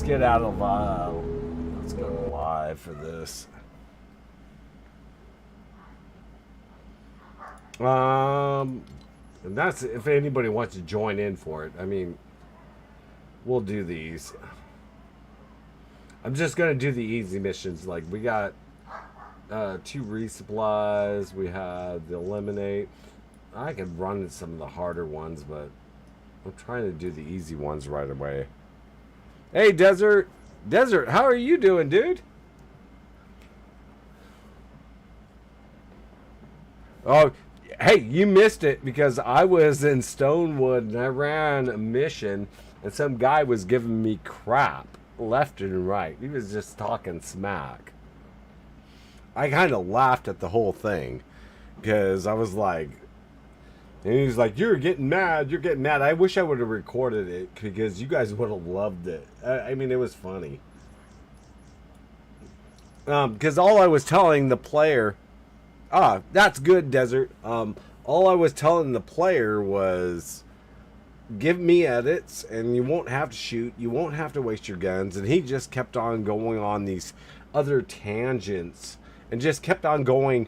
get out of let's go to live for this. And that's if anybody wants to join in for it. I mean, we'll do these. I'm just gonna do the easy missions. Like we got 2 resupplies. We have the eliminate. I could run some of the harder ones, but I'm trying to do the easy ones right away. Hey, Desert, how are you doing, dude? Oh, hey, you missed it because I was in Stonewood and I ran a mission, and some guy was giving me crap left and right. He was just talking smack. I kind of laughed at the whole thing because I was like, and he was like, you're getting mad. I wish I would have recorded it because you guys would have loved it. I mean, it was funny. Because all I was telling the player, that's good, Desert. All I was telling the player was, give me edits and you won't have to shoot. You won't have to waste your guns. And he just kept on going on these other tangents and just kept on going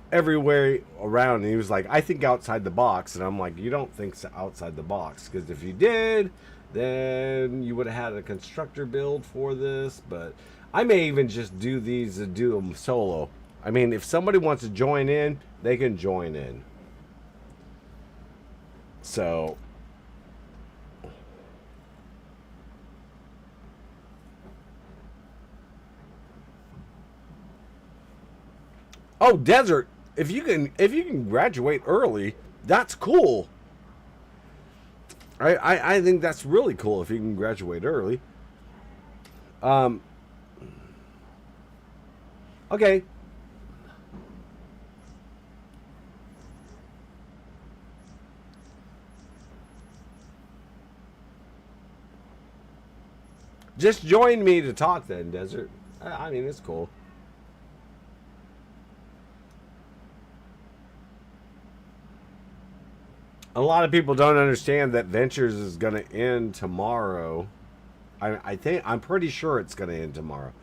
everywhere around. And he was like, I think outside the box. And I'm like, you don't think so outside the box, because if you did, then you would have had a constructor build for this. But I may even just do these and do them solo. I mean, if somebody wants to join in, they can join in. So oh, Desert, if you can graduate early, that's cool. I think that's really cool if you can graduate early. Okay. Just join me to talk then, Desert. I mean, it's cool. A lot of people don't understand that Ventures is going to end tomorrow. I'm pretty sure it's going to end tomorrow.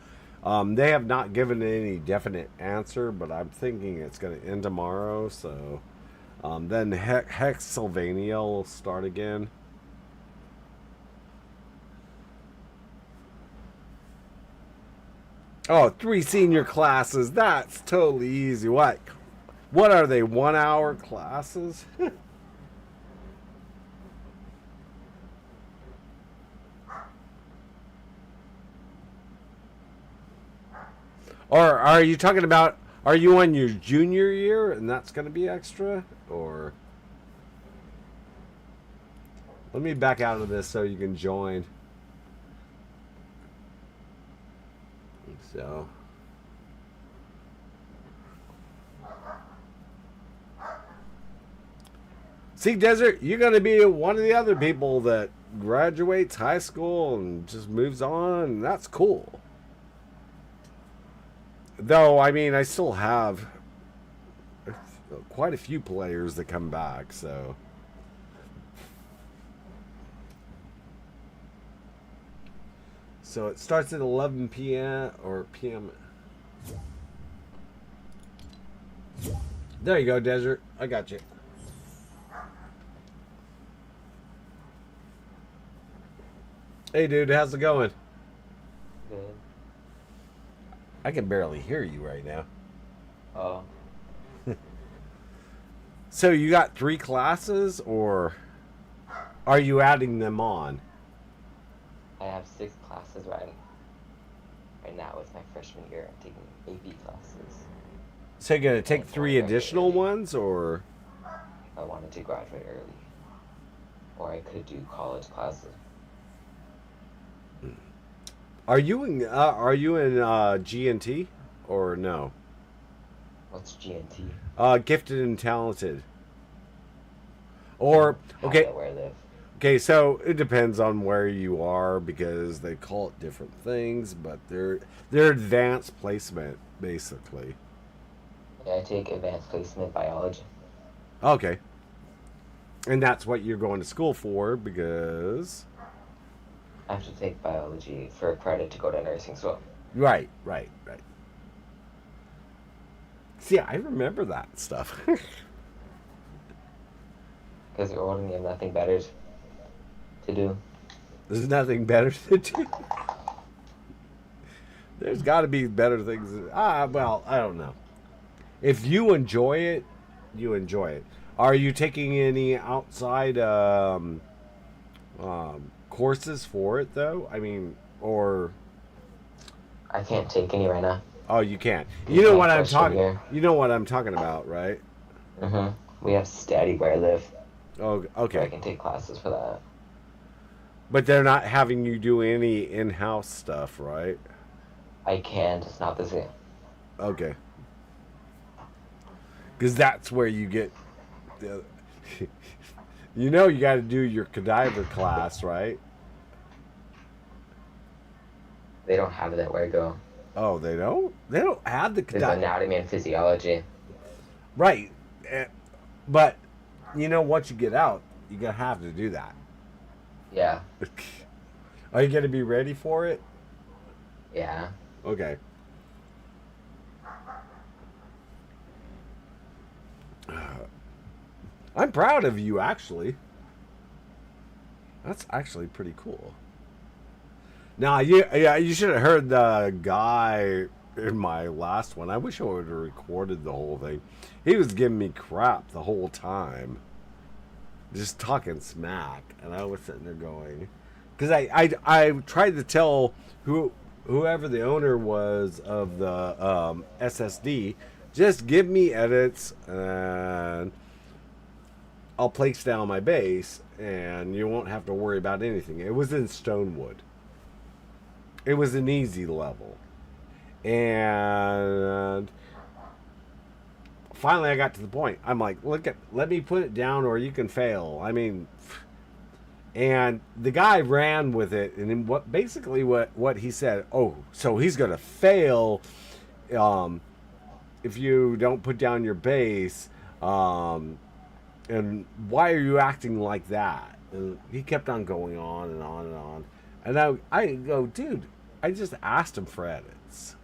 They have not given any definite answer, but I'm thinking it's going to end tomorrow. So then Hexylvania will start again. Oh, 3 senior classes. That's totally easy. What are they? 1-hour classes? Or are you talking about, are you on your junior year and that's going to be extra? Or let me back out of this so you can join. So see, Desert, you're going to be one of the other people that graduates high school and just moves on. And that's cool. Though, I mean, I still have quite a few players that come back, so. So it starts at 11 p.m. or p.m. There you go, Desert. I got you. Hey, dude, how's it going? Good. I can barely hear you right now. Oh. So you got 3 classes, or are you adding them on? I have 6 classes right now. It's my freshman year. I'm taking AP classes. So you're going to take 3 additional ones, or? I wanted to graduate early. Or I could do college classes. Are you in G&T or no? What's G&T? Gifted and talented. Or okay, Where I live. okay. So it depends on where you are because they call it different things, but they're advanced placement basically. Yeah, I take advanced placement biology. Okay, and that's what you're going to school for because. I have to take biology for credit to go to nursing school. Right, right, right. See, I remember that stuff. Because you're old and you have nothing better to do. There's nothing better to do. There's got to be better things. Well, I don't know. If you enjoy it, you enjoy it. Are you taking any outside courses for it though? I mean, or I can't take any right now. oh, you can't. This You is know my what I'm freshman talking. year. You know what I'm talking about, right? We have steady where I live, Oh, where I okay. can take classes for that. But they're not having you do any in-house stuff, right? I can, it's not the same. Okay. Because that's where you get. The, you know, you got to do your cadaver class, right? They don't have that where I go. Oh, they don't. They don't have the There's cadaver. anatomy and physiology. Right. But you know, once you get out, you're gonna have to do that. Yeah, Are you gonna be ready for it? yeah. Okay. I'm proud of you, actually. That's actually pretty cool. Now, you should have heard the guy in my last one. I wish I would have recorded the whole thing. He was giving me crap the whole time, just talking smack, and I was sitting there going, because I tried to tell whoever the owner was of the SSD, just give me edits and I'll place down my base, and you won't have to worry about anything. It was in Stonewood. It was an easy level, and finally I got to the point. I'm like, let me put it down, or you can fail. I mean, and the guy ran with it, and then what he said. Oh, so he's gonna fail, if you don't put down your base. And why are you acting like that? And he kept on going on and on and on. And I go, dude, I just asked him for edits.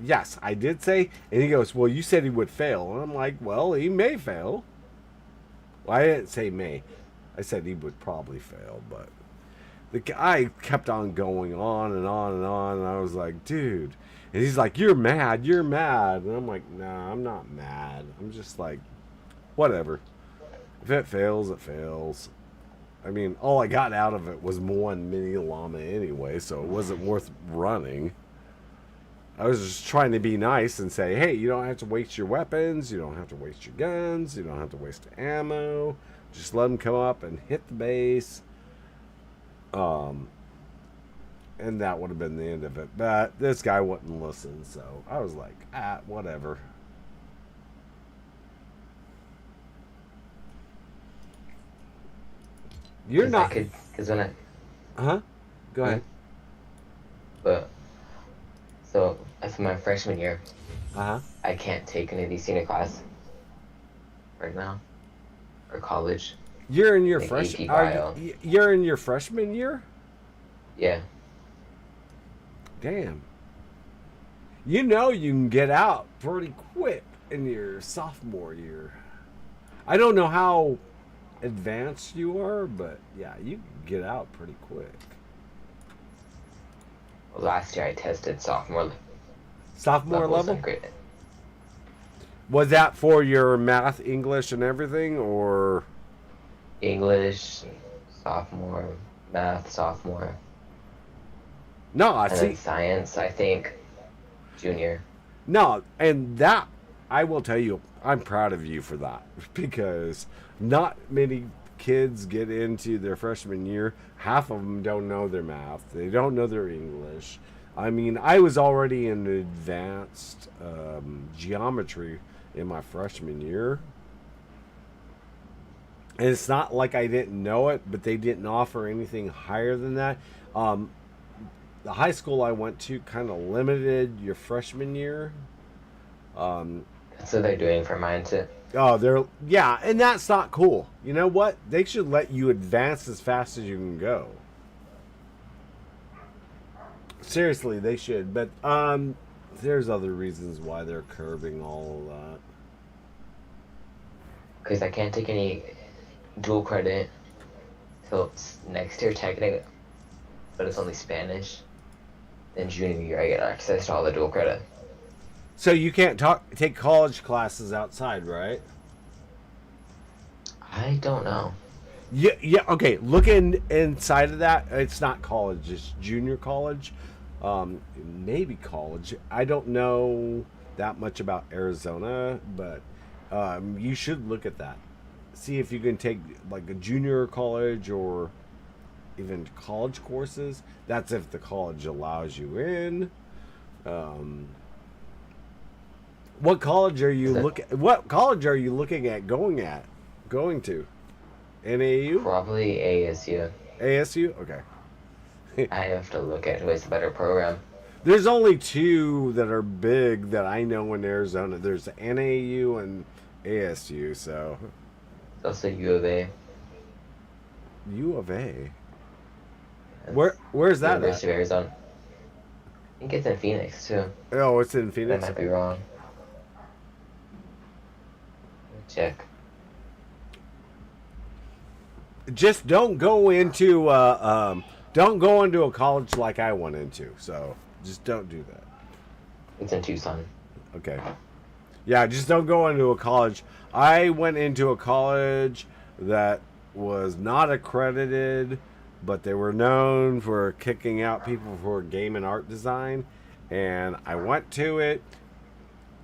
Yes, I did say. And he goes, well, you said he would fail. And I'm like, well, he may fail. Well, I didn't say may. I said he would probably fail. But the guy kept on going on and on and on. And I was like, dude. And he's like, you're mad. You're mad. And I'm like, nah, I'm not mad. I'm just like, whatever. If it fails, it fails. I mean, all I got out of it was one mini llama anyway, so it wasn't worth running. I was just trying to be nice and say, hey, you don't have to waste your weapons, you don't have to waste your guns, you don't have to waste ammo. Just let them come up and hit the base. And that would have been the end of it. But this guy wouldn't listen, so I was like, whatever. You're Cause not. because when I, Huh? Go ahead. but, so, for my freshman year, Uh huh. I can't take any of these senior class right now, or college, You're in your like fresh. AP bio. You're in your freshman year. Yeah, Damn. You know you can get out pretty quick in your sophomore year. I don't know how advanced you are, but yeah, you can get out pretty quick. well, last year I tested sophomore Sophomore levels level? and grade. Was that for your math, English, and everything, or? English, sophomore, math, sophomore, No, I and then see. science, I think, junior. No, and that I will tell you, I'm proud of you for that because not many kids get into their freshman year. Half of them don't know their math. They don't know their English. I mean, I was already in advanced geometry in my freshman year. And it's not like I didn't know it, but they didn't offer anything higher than that. The high school I went to kind of limited your freshman year. That's what they're doing for mine too. Oh, yeah, and that's not cool. You know what? They should let you advance as fast as you can go. seriously, they should. But there's other reasons why they're curbing all of that. Because I can't take any dual credit till next year technically, but it's only Spanish. Then junior year I get access to all the dual credit. So you can't take college classes outside, right? I don't know. Yeah, yeah. Okay, looking inside of that, it's not college; it's junior college, maybe college. I don't know that much about Arizona, but you should look at that. See if you can take like a junior college or even college courses. That's if the college allows you in. Um, what college are you looking? What college are you looking at going at? Going to? NAU? Probably ASU. ASU? Okay. I have to look at who has a better program. There's only two that are big that I know in Arizona. There's NAU and ASU, so. It's also U of A. U of A? That's Where's that University at? of Arizona. I think it's in Phoenix too. Oh, it's in I Phoenix? might be wrong. Let me check. Just don't go into a college like I went into. So just don't do that. It's in Tucson. Okay. Yeah, just don't go into a college. I went into a college that was not accredited, but they were known for kicking out people for game and art design. And I went to it,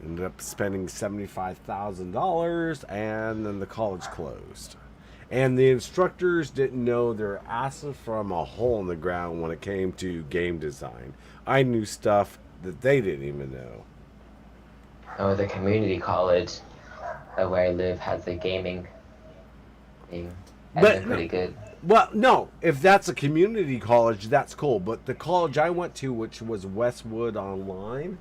ended up spending $75,000, and then the college closed. And the instructors didn't know their asses from a hole in the ground when it came to game design. I knew stuff that they didn't even know. Oh, the community college where I live has a gaming thing. And But- they're pretty good. Well, no, if that's a community college, that's cool. But the college I went to, which was Westwood Online,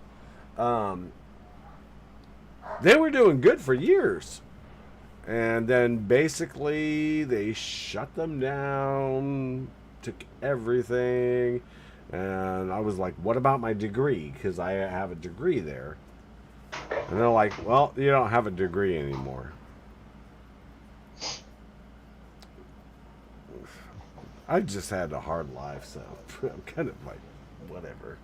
they were doing good for years. And then basically they shut them down, took everything. And I was like, what about my degree? Because I have a degree there. And they're like, well, you don't have a degree anymore. I just had a hard life, so I'm kind of like, whatever.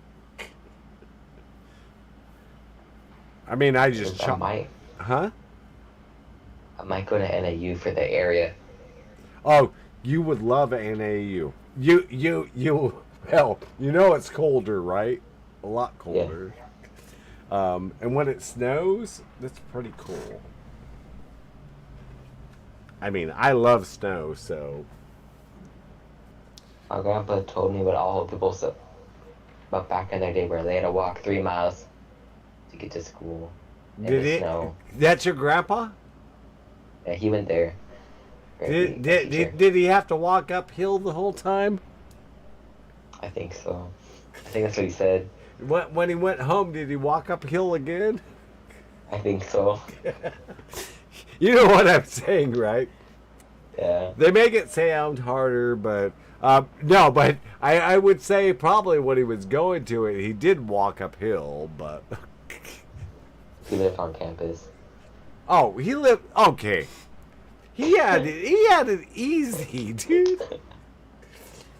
I mean, I just I might go to NAU for the area. Oh, you would love NAU. Hell, you know it's colder, right? A lot colder. Yeah. And when it snows, that's pretty cool. I mean, I love snow, so. My grandpa told me about all the people stuff about back in their day where they had to walk 3 miles to get to school in the snow. That's your grandpa? Yeah, he went there. Did he have to walk uphill the whole time? I think so. I think that's what he said. When he went home, did he walk uphill again? I think so. You know what I'm saying, right? Yeah. They make it sound harder, but no, but I would say probably when he was going to it, he did walk uphill, but He lived on campus. oh, he lived okay. He had it easy, dude.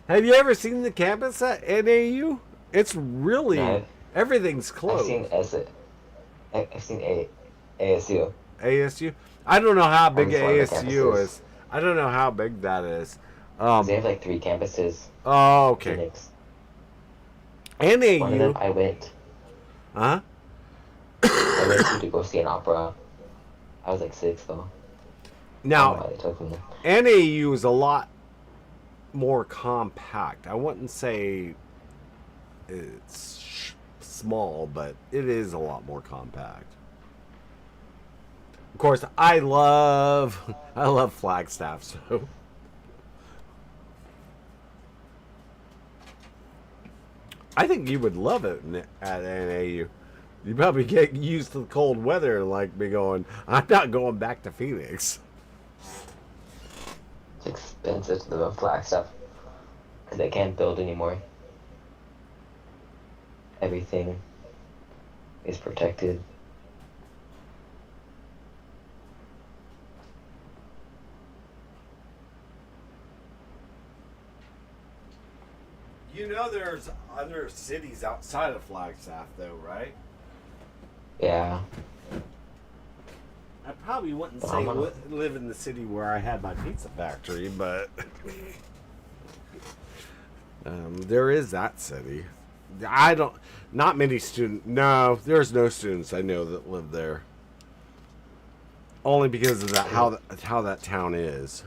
Have you ever seen the campus at NAU? It's really No, everything's closed. I've seen ASU. ASU. I don't know how big Or just one of the ASU campuses. is. I don't know how big that is. They have like 3 campuses. Oh, okay. Phoenix. One of them NAU. I went. Huh? I went to go see an opera. I was like 6 though. I don't know Now, why they took me. NAU is a lot more compact. I wouldn't say it's small, but it is a lot more compact. Of course, I love Flagstaff, so I think you would love it at NAU. You probably get used to the cold weather and like me going, I'm not going back to Phoenix. It's expensive to live on Flagstaff because they can't build anymore. everything is protected. You know, there's other cities outside of Flagstaff, though, right? Yeah. I probably wouldn't But say I'm gonna, live in the city where I had my pizza factory, but there is that city. I don't. Not many students. No, there's no students I know that live there. Only because of that how that town is.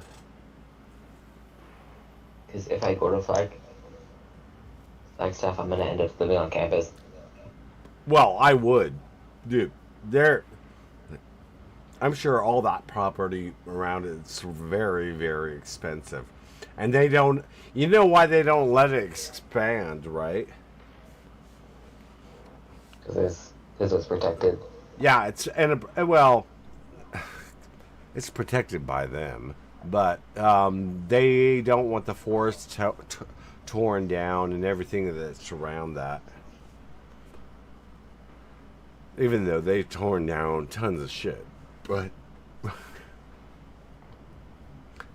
because if I go to Flagstaff, I'm gonna end up living on campus. Well, I would, dude. There, I'm sure all that property around it's very, very expensive, and they don't. You know why they don't let it expand, right? Because it's protected. Yeah, well, it's protected by them, but they don't want the forest torn down and everything that's around that. Even though they've torn down tons of shit, but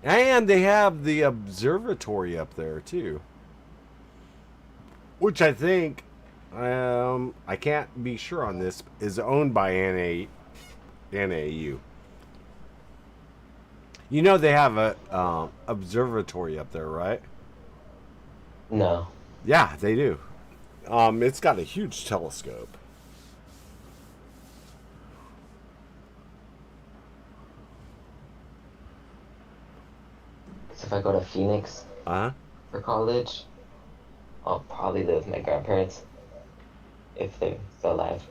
and they have the observatory up there too, which I think I can't be sure on this is owned by NAU. You know they have a observatory up there, right? No. Yeah, they do. It's got a huge telescope. So if I go to Phoenix Uh huh. for college, I'll probably live with my grandparents if they're still alive.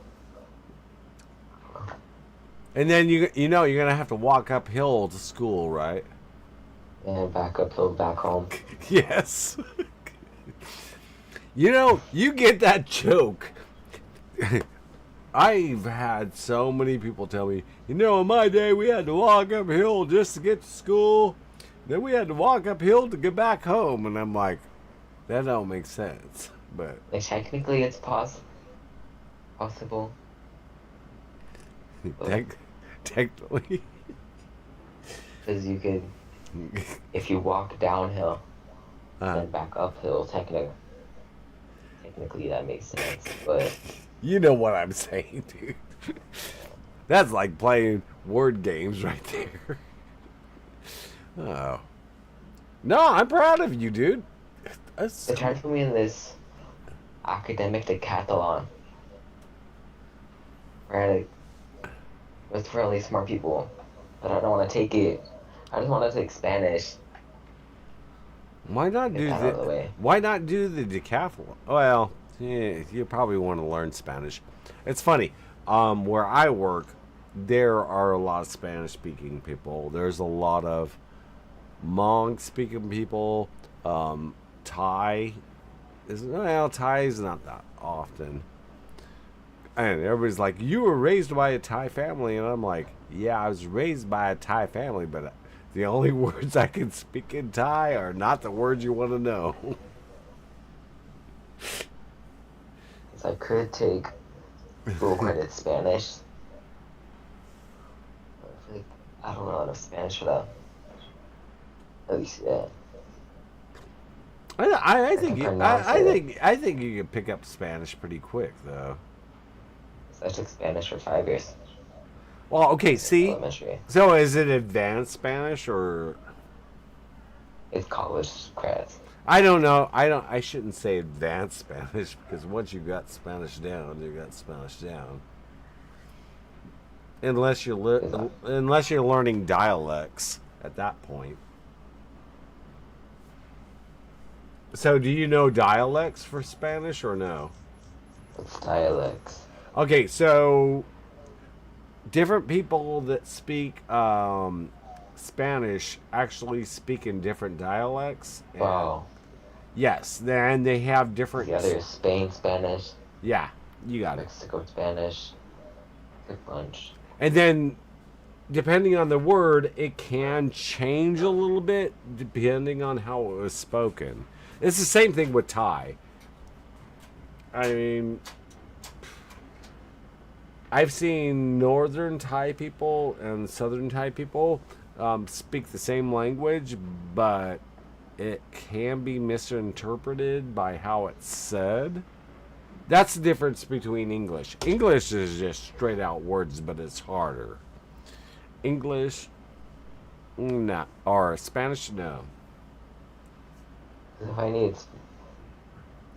And then you know you're gonna have to walk uphill to school, right? And back uphill back home. Yes. You know, you get that joke. I've had so many people tell me, you know, in my day we had to walk uphill just to get to school. Then we had to walk uphill to get back home. And I'm like, that don't make sense. But Like technically it's possible. technically. Because you could, if you walk downhill Uh, and back uphill, technically that makes sense. But you know what I'm saying, dude. That's like playing word games right there. Oh. No, I'm proud of you, dude. they tried to put me in this academic decathlon. Right? It's for only smart people. But I don't want to take it. I just want to take Spanish. Why not Get do that out of the way. Why not do the decathlon? Well, yeah, you probably want to learn Spanish. It's funny. Where I work, there are a lot of Spanish-speaking people. There's a lot of Hmong-speaking people. Thai Thai is not that often. And everybody's like, "You were raised by a Thai family," and I'm like, "Yeah, I was raised by a Thai family, but the only words I can speak in Thai are not the words you want to know." Because I could take dual credit Spanish. But I feel like I don't know enough Spanish for that. At least, yeah. I think can pronounce I think you can pick up Spanish pretty quick though. So I took Spanish for 5 years. Well, okay, see, Elementary. so is it advanced Spanish or It's college credits. I don't know. I shouldn't say advanced Spanish because once you got Spanish down, you got Spanish down. Unless you're learning dialects at that point. So, do you know dialects for Spanish or no? It's dialects. Okay, so different people that speak Spanish actually speak in different dialects. And Wow. yes, then they have different. Yeah, there's Spain Spanish, Yeah, you got it. Mexico Spanish. Good bunch. And then, depending on the word, it can change a little bit depending on how it was spoken. It's the same thing with Thai. I mean, I've seen northern Thai people and southern Thai people speak the same language, but it can be misinterpreted by how it's said. That's the difference between English. English is just straight out words, but it's harder. English, nah, or Spanish, no. 'Cause if I need,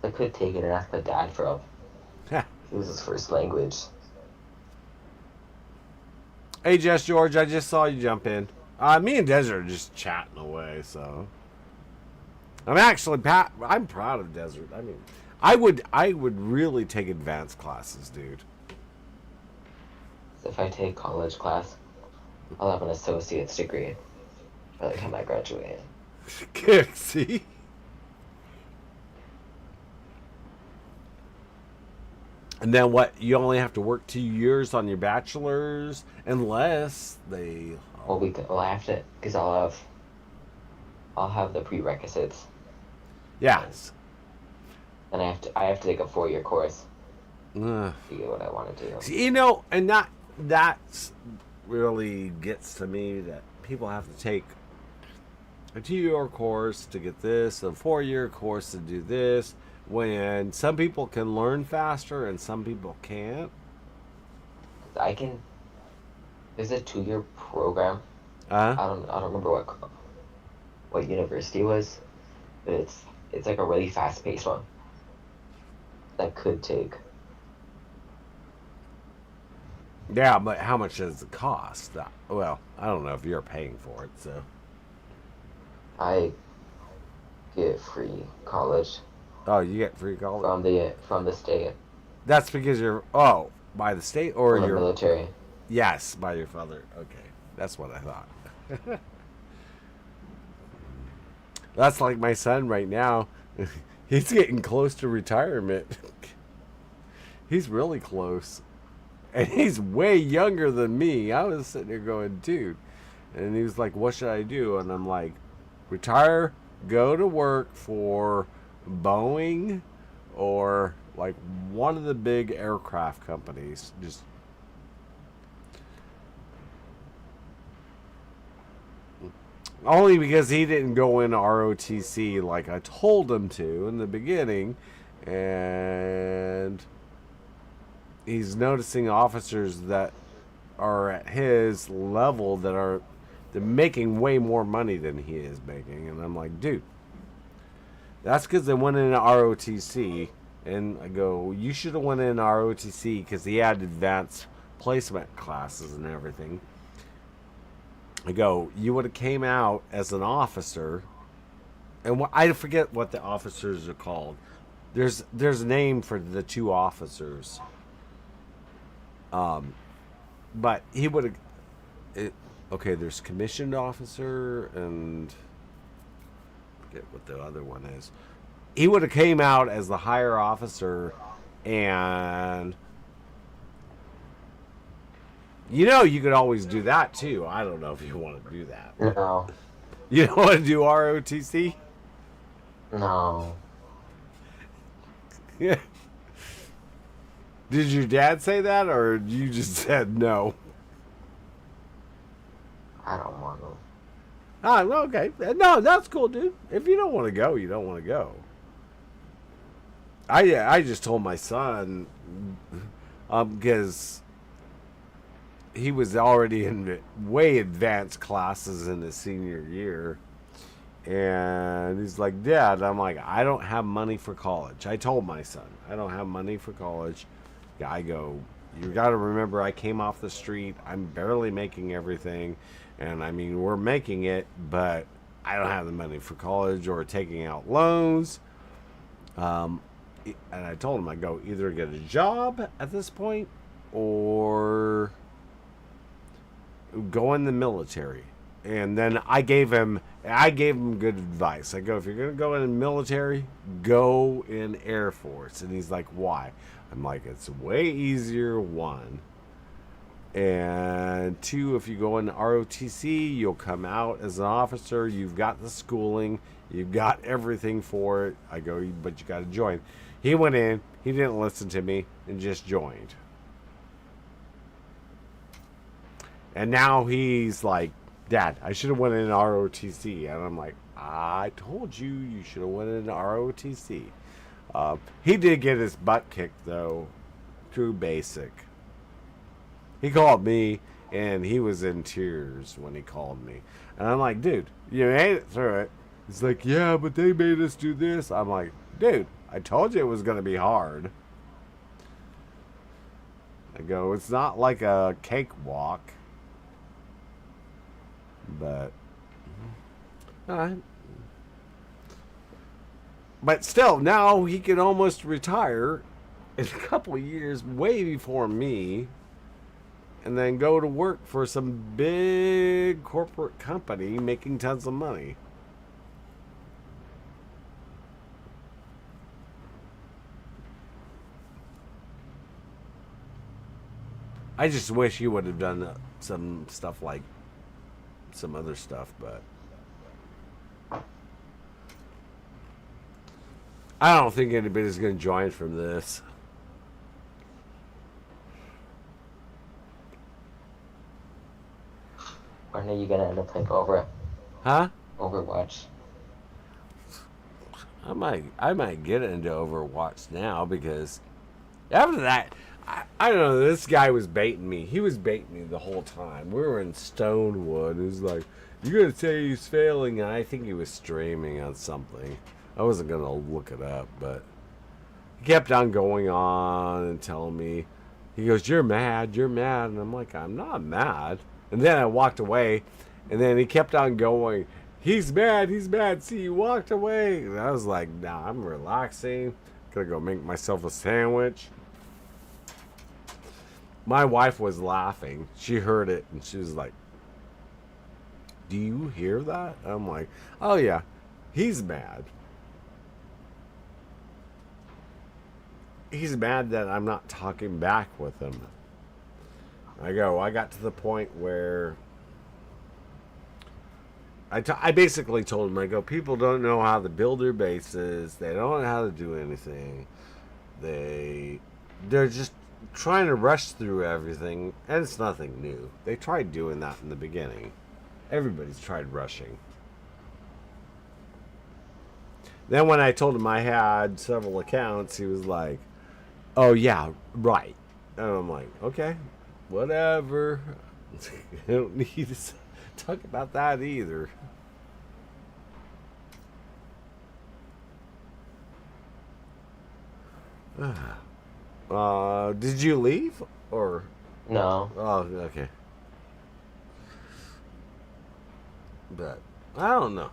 I could take it and ask my dad for help. It was his first language. Hey, Jess George, I just saw you jump in. Me and Desert are just chatting away, so I'm proud of Desert. I mean, I would really take advanced classes, dude. So if I take college class, I'll have an associate's degree by the time I graduate. See? And then what? You only have to work 2 years on your bachelor's, unless they. Well, I have to, because I'll have the prerequisites, Yes. and I have to take a 4-year course Ugh. to get what I want to do. See, and that's really gets to me that people have to take a 2-year course to get this, a 4-year course to do this, when some people can learn faster and some people can't. I can. There's a 2-year program. Uh, I don't remember what university it was, but it's like a really fast paced one that could take. yeah, but how much does it cost? Well, I don't know if you're paying for it, so. I get free college Oh, you get free college? from the state, That's because you're, by the state or from the your. military. Yes, by your father. Okay, that's what I thought. That's like my son right now. He's getting close to retirement. He's really close. And he's way younger than me. I was sitting there going, dude. And he was like, what should I do? And I'm like, retire, go to work for Boeing or like one of the big aircraft companies. Just only because he didn't go in ROTC like I told him to in the beginning, and he's noticing officers that are at his level they're making way more money than he is making, and I'm like, dude, that's because they went in ROTC, and I go, you should have went in ROTC because he had advanced placement classes and everything. I go, you would have came out as an officer, and I forget what the officers are called. There's a name for the two officers. But he would have. Okay, there's commissioned officer and I forget what the other one is. He would have came out as the higher officer, and you could always do that too. I don't know if you want to do that. No, You don't want to do ROTC? no. Yeah. Did your dad say that, or you just said no? I don't want to. Ah, okay. No, that's cool, dude. If you don't want to go, you don't want to go. I just told my son, because he was already in way advanced classes in his senior year, and he's like, Dad, I'm like, I don't have money for college. I told my son, I don't have money for college. I go, you got to remember, I came off the street. I'm barely making everything. And I mean, we're making it, but I don't have the money for college or taking out loans. And I told him, I go, either get a job at this point or go in the military. And then I gave him good advice. I go, if you're going to go in the military, go in Air Force. And he's like, why? I'm like, it's way easier, one. And two, if you go in ROTC, you'll come out as an officer. You've got the schooling. You've got everything for it. I go, but you got to join. He went in. He didn't listen to me and just joined. And now he's like, Dad, I should have went in ROTC. And I'm like, I told you you should have went in ROTC. He did get his butt kicked, though, through basic. He called me, and he was in tears when he called me. And I'm like, dude, you made it through it. He's like, yeah, but they made us do this. I'm like, dude, I told you it was going to be hard. I go, it's not like a cakewalk. But, but still, now he can almost retire in a couple of years, way before me, and then go to work for some big corporate company making tons of money. I just wish he would have done some stuff like some other stuff, but I don't think anybody's going to join from this. When are you gonna end up playing Huh? Overwatch? I might get into Overwatch now because after that, I don't know. This guy was baiting me. He was baiting me the whole time. We were in Stonewood. He was like, "You gotta say he's failing," and I think he was streaming on something. I wasn't gonna look it up, but he kept on going on and telling me. He goes, "You're mad. You're mad," and I'm like, "I'm not mad." And then I walked away, and then he kept on going. He's mad. He's mad. See, he walked away. And I was like, "Nah, I'm relaxing. Gonna go make myself a sandwich." My wife was laughing. She heard it, and she was like, "Do you hear that?" I'm like, "Oh, yeah. He's mad. He's mad that I'm not talking back with him." I got to the point where I basically told him, I go, people don't know how to build their bases. They don't know how to do anything. They're just trying to rush through everything, and it's nothing new. They tried doing that in the beginning. Everybody's tried rushing. Then when I told him I had several accounts, he was like, "Oh yeah, right." And I'm like, "Okay, whatever." I don't need to talk about that either. Did you leave or? No. Oh, okay. But I don't know.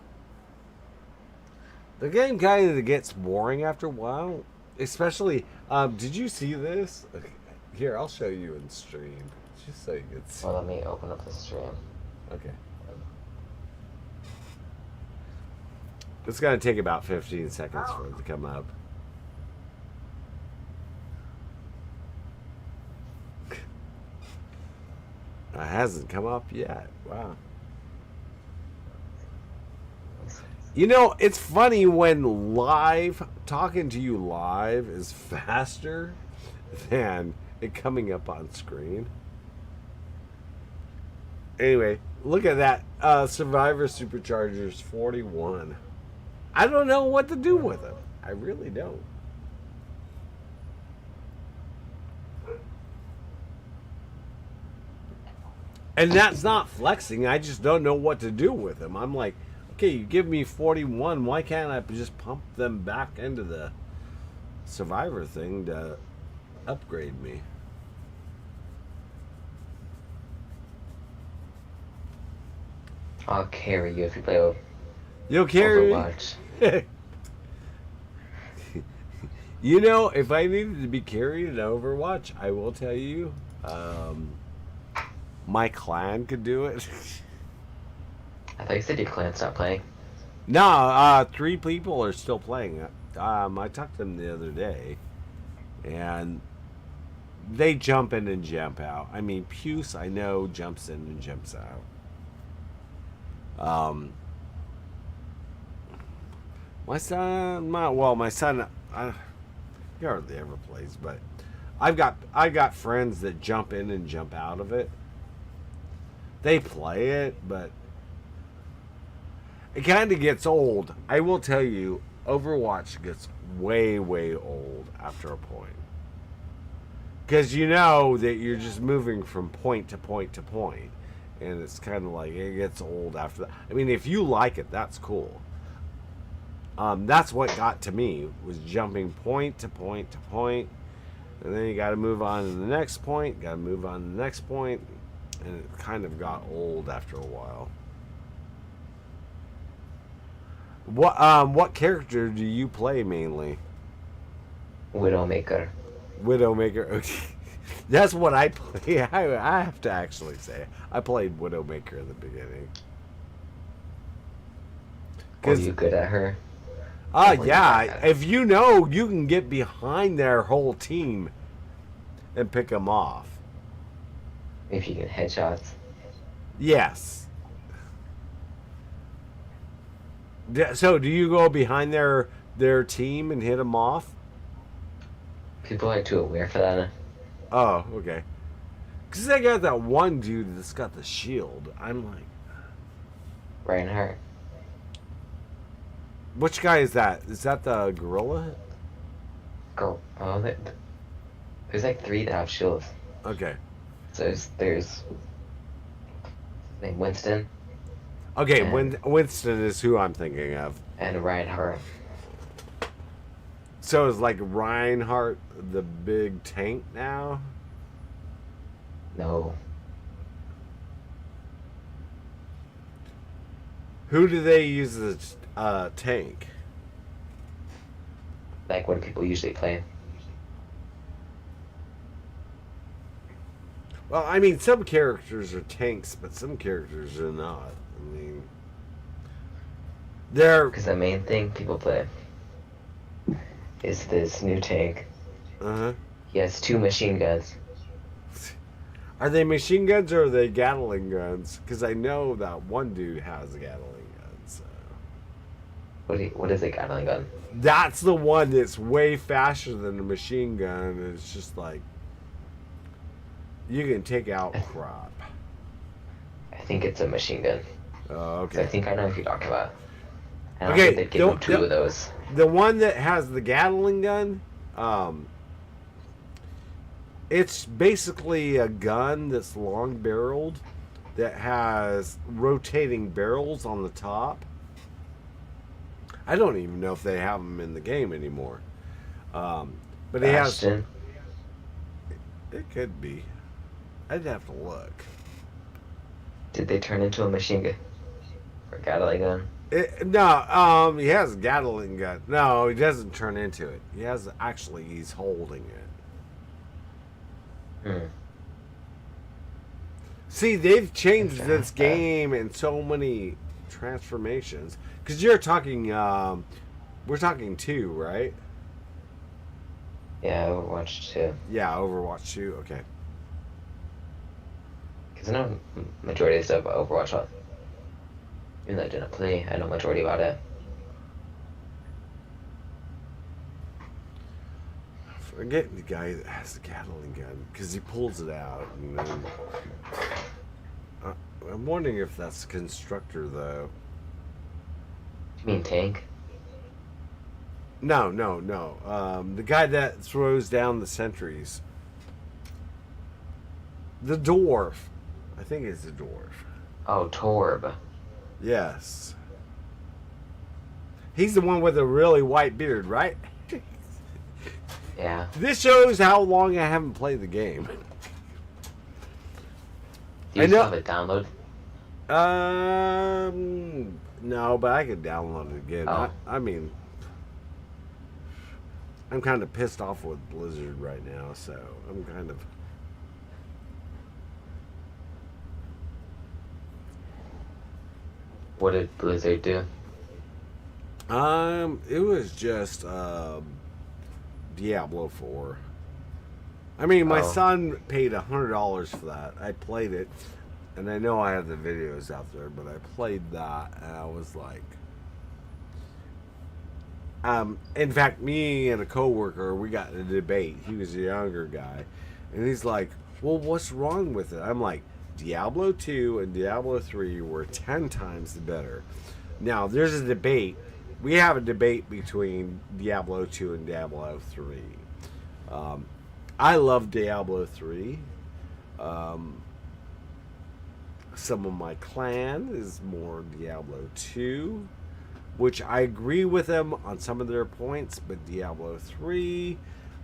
The game kind of gets boring after a while, especially. Did you see this? Okay. Here, I'll show you in stream, just so you can see. Well, let me open up the stream. Okay. It's gonna take about 15 seconds for it to come up. It hasn't come up yet. Wow. You know, it's funny when talking to you live is faster than it coming up on screen. Anyway, look at that. Survivor Superchargers 41. I don't know what to do with it. I really don't. And that's not flexing. I just don't know what to do with them. I'm like, okay, you give me 41. Why can't I just pump them back into the Survivor thing to upgrade me? I'll carry you if you play You'll carry Overwatch. You know, if I needed to be carried in Overwatch, I will tell you, my clan could do it. I thought you said your clan stopped playing. No, 3 people are still playing. I talked to them the other day, and they jump in and jump out. I mean, Puce, I know, jumps in and jumps out. My son, he hardly ever plays, but I got friends that jump in and jump out of it. They play it, but it kind of gets old. I will tell you, Overwatch gets way, way old after a point. Because you know that you're just moving from point to point to point. And it's kind of like it gets old after that. I mean, if you like it, that's cool. That's what got to me, was jumping point to point to point. And then you got to move on to the next point, got to move on to the next point. And it kind of got old after a while. What character do you play mainly? Widowmaker. Widowmaker. Okay. That's what I play. I have to actually say I played Widowmaker in the beginning. Were you good at her? Yeah. If you know, you can get behind their whole team and pick them off. If you get headshots. Yes. So, do you go behind their team and hit them off? People are too aware for that. Oh, okay. Because they got that one dude that's got the shield. I'm like... Reinhardt. Which guy is that? Is that the gorilla? Girl. Oh, there's like 3 that have shields. Okay. So there's named Winston. Okay, Winston is who I'm thinking of. And Reinhardt. So is like Reinhardt the big tank now? No. Who do they use as tank? Like what do people usually play? Well, I mean, some characters are tanks, but some characters are not. I mean, they're... Because the main thing people play is this new tank. Uh-huh. He has 2 machine guns. Are they machine guns or are they Gatling guns? Because I know that one dude has Gatling guns. So. What is a Gatling gun? That's the one that's way faster than a machine gun. It's just like you can take out crap. I think it's a machine gun. Oh, okay. So I think I know what you're talking about. I don't Okay, think they'd give him 2 of those. The one that has the Gatling gun, it's basically a gun that's long barreled that has rotating barrels on the top. I don't even know if they have them in the game anymore. But it has. Bastion. It could be. I'd have to look. Did they turn into a machine gun? Or Gatling gun? No, he has a Gatling gun. No, he doesn't turn into it. He has actually. He's holding it. See, they've changed this game in so many transformations. Because you're talking, we're talking 2, right? Yeah, Overwatch 2. Yeah, Overwatch 2. Okay. Because I know majority of stuff about Overwatch. Even though I didn't play, I know majority about it. Forget the guy that has the Gatling gun because he pulls it out, and then I'm wondering if that's the constructor though. You mean tank? No. The guy that throws down the sentries. The dwarf. I think it's the dwarf. Oh, Torb. Yes. He's the one with a really white beard, right? Yeah. This shows how long I haven't played the game. Do you still have it download? No, but I could download it again. Oh. I mean, I'm kind of pissed off with Blizzard right now, so I'm kind of... What did Blizzard do? It was just Diablo 4. I mean, my son paid $100 for that. I played it, and I know I have the videos out there, but I played that, and I was like... in fact, me and a coworker, we got in a debate. He was a younger guy, and he's like, well, what's wrong with it? I'm like, Diablo 2 and Diablo 3 were 10 times better. Now, there's a debate. We have a debate between Diablo 2 and Diablo 3. Um, I love Diablo 3. Um, some of my clan is more Diablo 2, which I agree with them on some of their points, but Diablo 3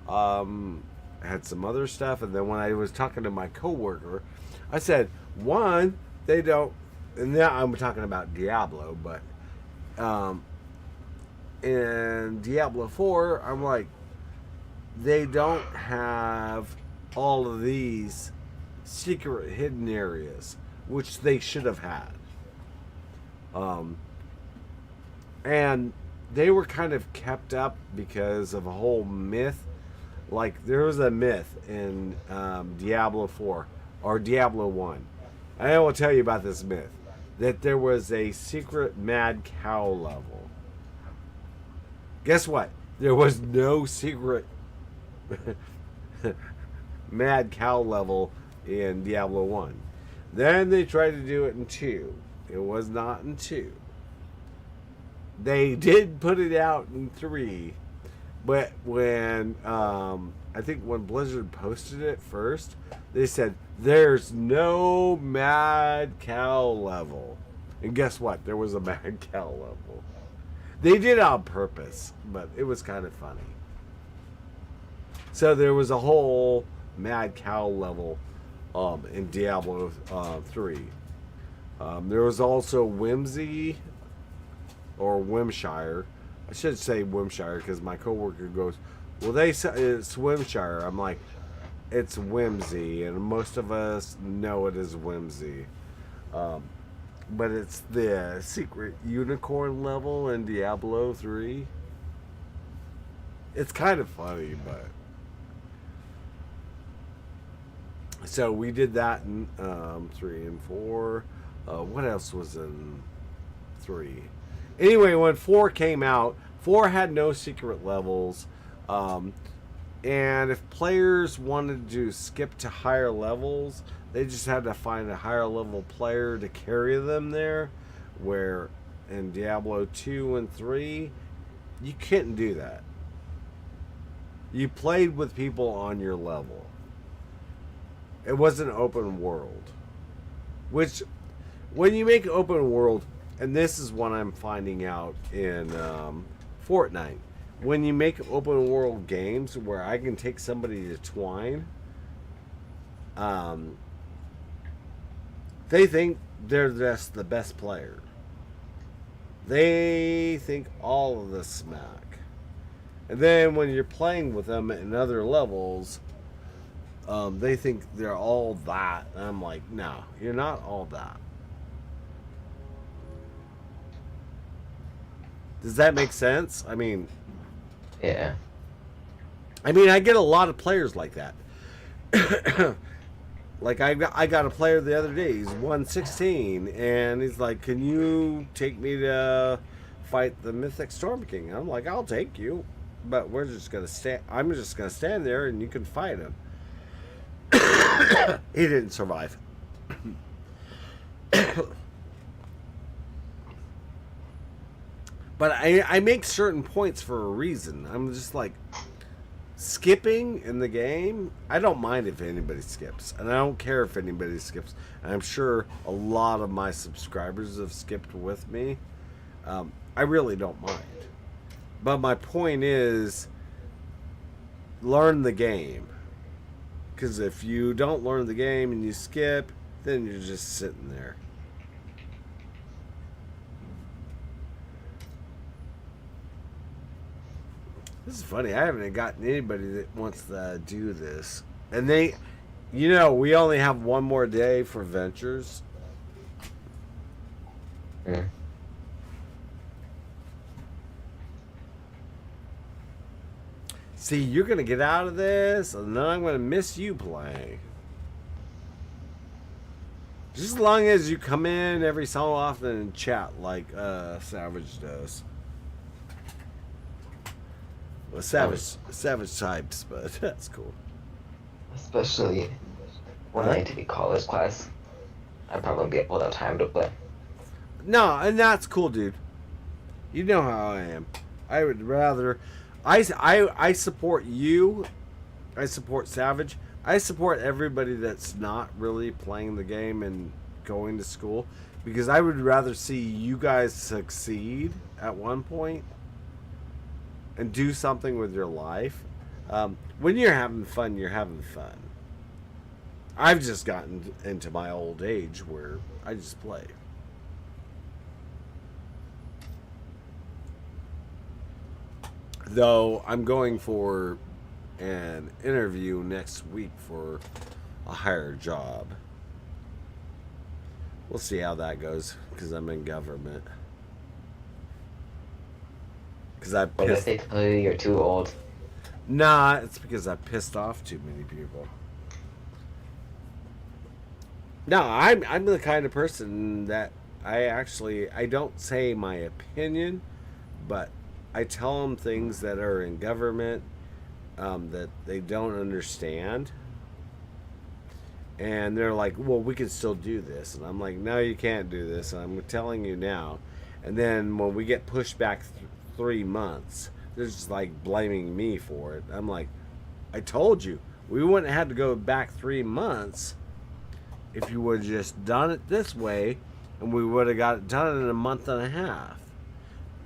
had some other stuff. And then when I was talking to my coworker, I said, one, they don't, and now I'm talking about Diablo, but in Diablo 4, I'm like, they don't have all of these secret hidden areas, which they should have had. And they were kind of kept up because of a whole myth. Like, there was a myth in Diablo 4 or Diablo 1. I will tell you about this myth that there was a secret mad cow level. Guess what? There was no secret mad cow level in Diablo 1. Then they tried to do it in 2. It was not in 2. They did put it out in 3, but when I think when Blizzard posted it first, they said there's no mad cow level. And guess what? There was a mad cow level. They did it on purpose, but it was kind of funny. So there was a whole mad cow level in Diablo 3. There was also Whimsy or Whimshire. I should say Whimshire because my coworker goes, well, they say it's Whimshire. I'm like, it's Whimsy, and most of us know it as Whimsy. But it's the secret unicorn level in Diablo 3. It's kind of funny, but... So we did that in 3 and 4. What else was in 3? Anyway, when 4 came out, 4 had no secret levels. And if players wanted to skip to higher levels, they just had to find a higher level player to carry them there. Where in Diablo 2 and 3, you couldn't do that. You played with people on your level. It wasn't open world. Which, when you make open world, and this is what I'm finding out in Fortnite, when you make open world games where I can take somebody to Twine, they think they're just the best player. They think all of the smack. And then when you're playing with them in other levels, they think they're all that. And I'm like, no, you're not all that. Does that make sense? I mean... Yeah. I mean, I get a lot of players like that. Like, I got a player the other day. He's 116, and he's like, can you take me to fight the Mythic Storm King? I'm like, I'll take you. But we're just going to stand... I'm just going to stand there, and you can fight him. He didn't survive. But I make certain points for a reason. I'm just like, skipping in the game, I don't mind if anybody skips. And I don't care if anybody skips. And I'm sure a lot of my subscribers have skipped with me. I really don't mind. But my point is, learn the game. Because if you don't learn the game and you skip, then you're just sitting there. This is funny. I haven't gotten anybody that wants to do this. And they, you know, we only have one more day for ventures. Yeah. See, you're going to get out of this, and then I'm going to miss you playing. Just as long as you come in every so often and chat like Savage does. Well, Savage types, but that's cool. Especially when I take a college class. I probably won't be able to have time to play. No, and that's cool, dude. You know how I am. I would rather. I support you. I support Savage. I support everybody that's not really playing the game and going to school because I would rather see you guys succeed at one point and do something with your life. When you're having fun, you're having fun. I've just gotten into my old age where I just play. Though I'm going for an interview next week for a higher job. We'll see how that goes because I'm in government. Because I What if pissed. they tell you you're too old? Nah, it's because I pissed off too many people. No, I'm the kind of person that I don't say my opinion, but I tell them things that are in government that they don't understand, and they're like, "Well, we can still do this," and I'm like, "No, you can't do this." And I'm telling you now, and then when we get pushed back 3 months, they're just like blaming me for it. I'm like, "I told you we wouldn't have had to go back 3 months if you would have just done it this way, and we would have got it done in a month and a half."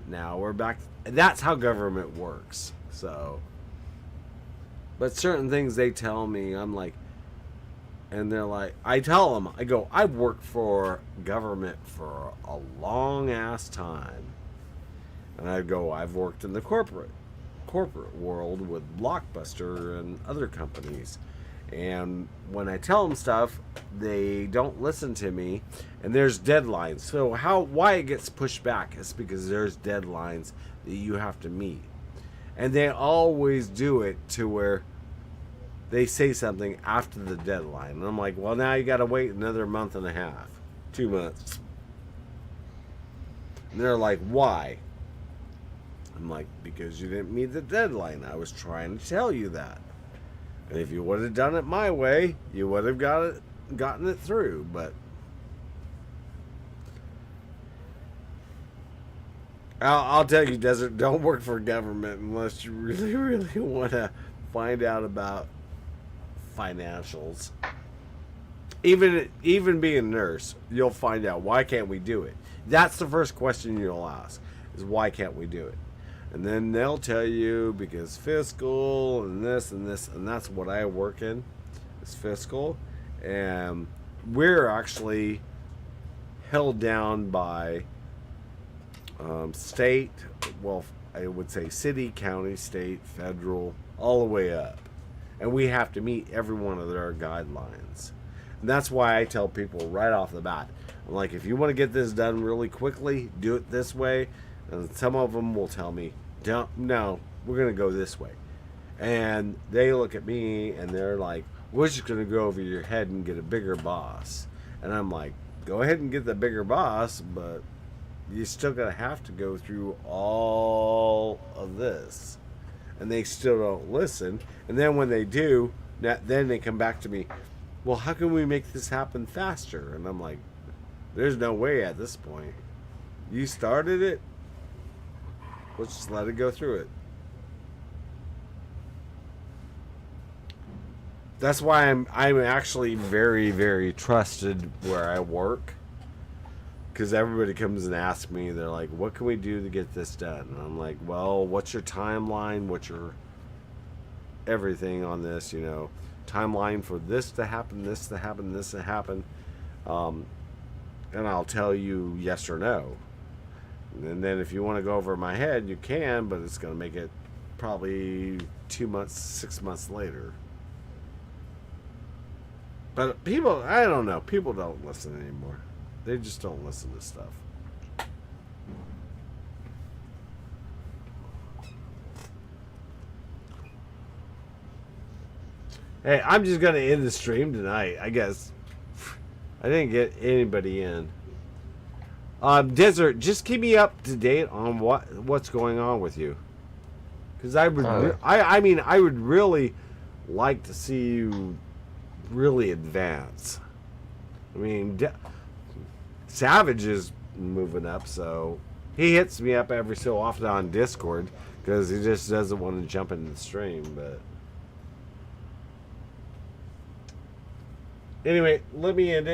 Now we're back. That's how government works. So, but certain things they tell me, I'm like, and they're like, I tell them, I go, I've worked for government for a long ass time, and I go, I've worked in the corporate world with Blockbuster and other companies. And when I tell them stuff, they don't listen to me, and there's deadlines. So why it gets pushed back is because there's deadlines that you have to meet, and they always do it to where they say something after the deadline, and I'm like, well, now you got to wait another month and a half, 2 months, and they're like, why? I'm like, because you didn't meet the deadline. I was trying to tell you that. And if you would have done it my way, you would have gotten it through. But I'll tell you, Desert, don't work for government unless you really, really want to find out about financials. Even being a nurse, you'll find out, why can't we do it? That's the first question you'll ask, is why can't we do it? And then they'll tell you because fiscal and this and this, and that's what I work in, is fiscal. And we're actually held down by state, well, I would say city, county, state, federal, all the way up. And we have to meet every one of their guidelines. And that's why I tell people right off the bat, I'm like, if you want to get this done really quickly, do it this way. And some of them will tell me, no, we're going to go this way. And they look at me and they're like, we're just going to go over your head and get a bigger boss. And I'm like, go ahead and get the bigger boss, but you're still going to have to go through all of this. And they still don't listen. And then when they do, then they come back to me, well, how can we make this happen faster? And I'm like, there's no way at this point. You started it. Let's just let it go through it. That's why I'm actually very, very trusted where I work. Because everybody comes and asks me, they're like, what can we do to get this done? And I'm like, well, what's your timeline? What's your everything on this, timeline for this to happen, this to happen, this to happen. And I'll tell you yes or no. And then if you want to go over my head, you can, but it's going to make it probably 2 months, 6 months later. But people, I don't know, people don't listen anymore. They just don't listen to stuff. Hey, I'm just going to end the stream tonight, I guess. I didn't get anybody in. Desert, just keep me up to date on what's going on with you. Because I would, I would really like to see you really advance. I mean, Savage is moving up, so he hits me up every so often on Discord because he just doesn't want to jump into the stream. But anyway, let me end it.